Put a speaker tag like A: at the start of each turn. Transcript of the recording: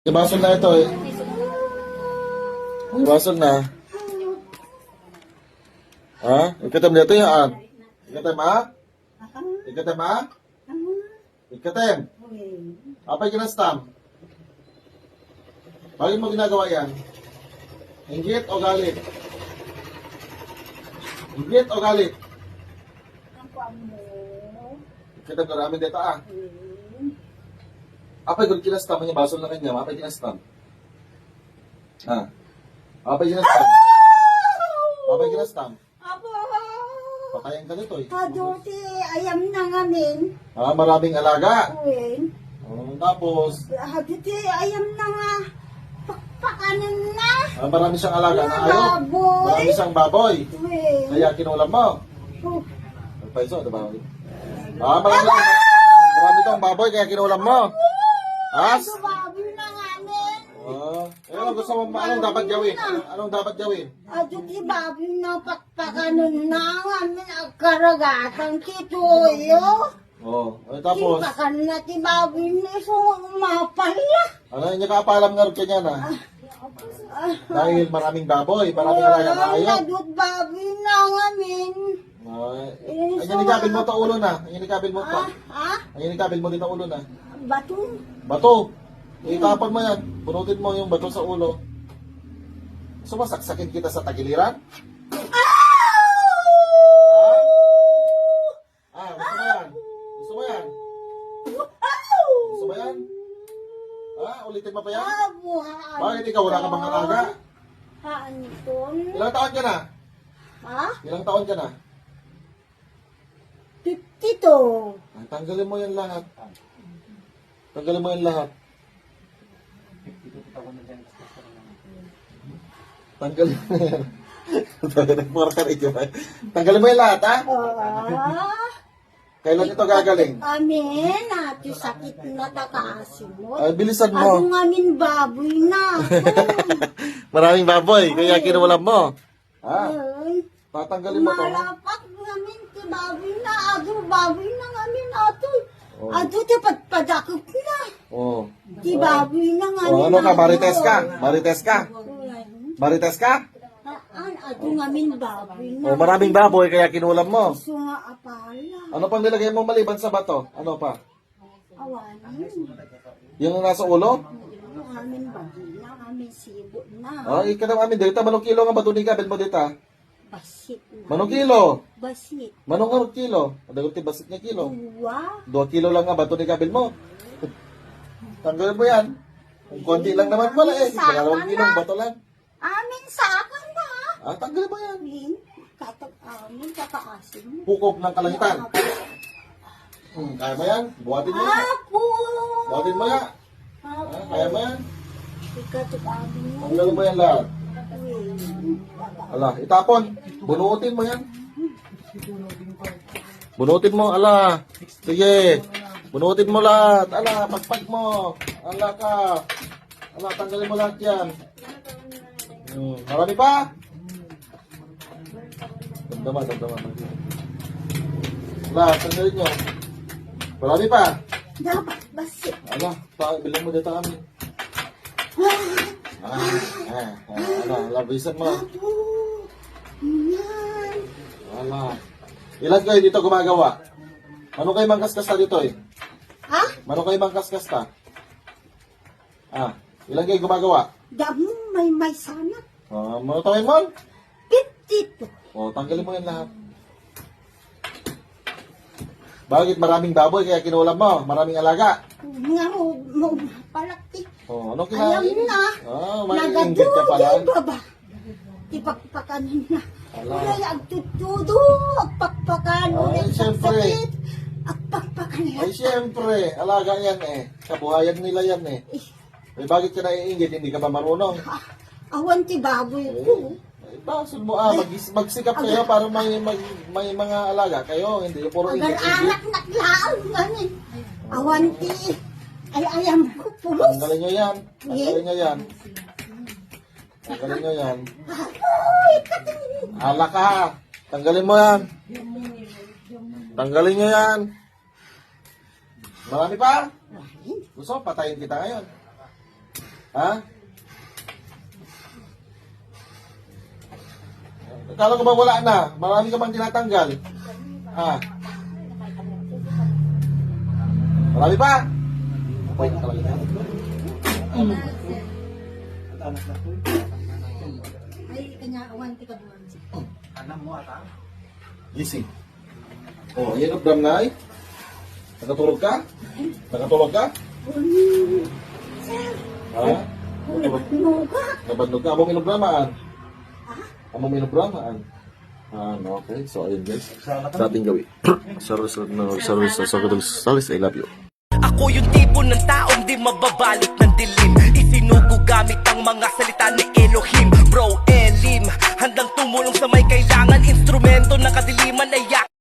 A: Ibasol na ito eh. Ibasol na. Ha? Ikatem dito yan. Ikatem ha? Ikatem ha? Ikatem. Apa'y kinastam? Bakit mo ginagawa yan? Inggit o galit? Inggit o galit? Ikatem ka namin dito ah. Apa'y kung kinastam niya basol na kanya, apa'y kinastam? Ha? Apa'y kinastam? Apa'y kinastam?
B: Apo,
A: Patayan ka nito eh.
B: kaduti, ayam na ngamin.
A: Ah, maraming alaga.
B: Uwin.
A: Tapos,
B: Kaduti, ayam na nga. Pakpakanin na.
A: marami siyang alaga na ayaw.
B: Baboy.
A: Marami siyang baboy.
B: Uwin.
A: Kaya kinulam mo.
B: Oh,
A: Paiso, diba? Marami tong baboy kaya kinulam mo. As?
B: baboy na ngamin.
A: Gusto mo, anong dapat gawin? Anong dapat gawin?
B: Kaduti, baboy na pakpakanin na ngamin. Ang karagatan kituyo.
A: Tapos,
B: Kipakan na ti baboy na sumapala.
A: ano yung nakapalam nga rin kanya na? Dahil maraming baboy, maraming alaga na ayaw.
B: Kadut baboy na ngamin.
A: Ang inikabil mo ito ulo na. Ang inikabil mo ito.
B: Ha?
A: Ang inikabil mo din ang ulo na.
B: Bato?
A: Bato. Itapon mo yan. Punutin mo yung bato sa ulo. Sumasaksakin kita sa tagiliran? Gusto mo yan? Gusto mo yan? Ulitin mo pa yan? Bakit ikaw wala ka bang alaga?
B: Anton?
A: Ilang taon ka na?
B: Ha?
A: Ilang taon ka na?
B: 52.
A: Tanggalin mo yan lahat. Tanggalin mo yan lahat. Tanggalin mo yan. Tanggalin mo yan lahat, ha? Kailan ito gagaling?
B: Amin, ati sakit na takaasimot.
A: Ay, bilisan
B: Ano
A: mo.
B: ngamin baboy na.
A: Maraming baboy, kaya kinuwalan mo. Ha?
B: Ayun.
A: Tatanggalin mo to.
B: Malapat ngamin ti baboy na. Ado baboy na ngamin ato.
A: Oh.
B: Ado ti padakot na.
A: Oh.
B: Ti baboy na ngamin.
A: Ano ka, marites ka? Marites ka?
B: Ayun.
A: Marites ka?
B: Ado ngamin baboy na.
A: Oh, maraming baboy, kaya kinulam mo.
B: Gusto nga apala.
A: Ano pang nilagay mo maliban sa bato? Ano pa?
B: Awanin.
A: Yung nasa ulo?
B: Amin baboy na. Amin sibo na.
A: Ika naman amin dito. Manong kilo nga bato ni Gabil mo dito.
B: Basit na.
A: Manong kilo?
B: Basit.
A: Manong nga kilo? Adagot ti basit niya kilo.
B: Dua.
A: 2 kilo lang nga bato ni Gabil mo. Tanggalin mo yan. Kung konti lang naman pala eh. 2 kilong bato lang.
B: Amin sa akin na.
A: Tanggalin mo yan.
B: Amin. Amin kakaasin.
A: Pukop ng kalangitan. Kaya mo yan? Buhatin mo yan.
B: Apo.
A: Buhatin mo yan. Kaya mo yan?
B: Ikatok amin mo.
A: Tanggalin mo yan lahat. Ala, itapon. Bunutin mo yan. Bunutin mo, ala. Sige. Bunutin mo lahat. Ala, pagpag mo. Ala ka. Ala, tanggalin mo lahat yan. Marami pa? Damdaman. Ala, tanggalin nyo. Marami pa?
B: Dapat basit.
A: Ala, bilang mo dito kami. Labisan mo.
B: Apo. Yan.
A: Ala. Ilan kayo dito gumagawa? Ano kayo mangkaskas ta dito eh?
B: Ha?
A: Ano kayo mangkaskas ta? Ilan kayo gumagawa?
B: Damo may sana.
A: Ano tawin mo?
B: 52.
A: Tanggalin mo yan lahat. Bakit maraming baboy kaya kinulam mo? Maraming alaga.
B: Nga mo palakti.
A: Anong
B: Alam
A: kinain?
B: na.
A: Mainggit ka pala.
B: Nagadudin baba. Ipagpakanin na.
A: Ala.
B: Ulay agtutudo. Agpakpakan.
A: Ay,
B: Ulay
A: siyempre.
B: sakit. Agpakpakan na.
A: Ay, siyempre. Alaga yan eh. Kabuhayan nila yan eh. Bakit ka naiingit? Hindi ka ba marunong?
B: Awan ti baboy ko.
A: Basol mo magsikap kayo para may mga alaga kayo. Hindi puro
B: Agar
A: ingit-ingit.
B: anak naklaan ngayon. Awan ti. Ay ayam ko pulos.
A: Tanggalin nyo yan. Tanggalin nyo yan. Tanggalin nyo yan.
B: Ay, kating.
A: Ala ka. Tanggalin mo yan. Tanggalin nyo yan. Marami pa? Gusto mo, patayin kita ngayon. Ha? Akala ko ba wala na? Marami ka bang tinatanggal? Ha? Marami pa? Okay na talaga.
B: Ay, kanya awanti ka buwan.
A: Gising. Oh, ayan ang Bram na ay. Nakatulog ka? Nakatulog ka?
B: Sir,
A: Ha?
B: nuga.
A: Nabandog ka? Among inubramaan? Among inubramaan? Okay. So, ayun guys. Sa ating gawin. Service, I love you.
C: Ako yung tipo ng taong di mababalik ng dilim. Isinugo gamit ang mga salita ni Elohim. Bro, Elim, handang tumulong sa may kailangan. Instrumento ng kadiliman ay